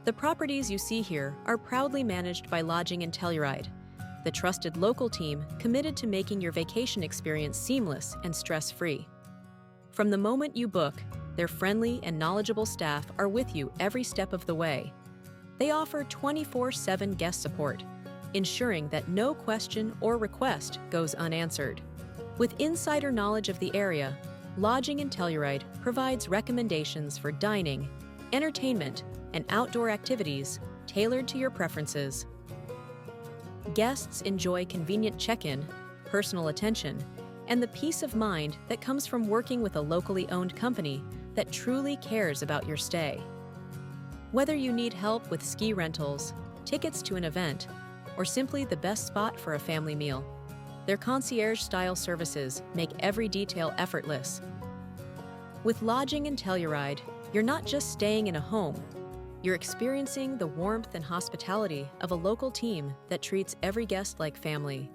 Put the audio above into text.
The properties you see here are proudly managed by Lodging in Telluride, the trusted local team committed to making your vacation experience seamless and stress-free. From the moment you book, their friendly and knowledgeable staff are with you every step of the way. They offer 24/7 guest support, ensuring that no question or request goes unanswered. With insider knowledge of the area, Lodging in Telluride provides recommendations for dining, entertainment, and outdoor activities tailored to your preferences. Guests enjoy convenient check-in, personal attention, and the peace of mind that comes from working with a locally owned company that truly cares about your stay. Whether you need help with ski rentals, tickets to an event, or simply the best spot for a family meal, their concierge-style services make every detail effortless. With Lodging in Telluride, you're not just staying in a home, you're experiencing the warmth and hospitality of a local team that treats every guest like family.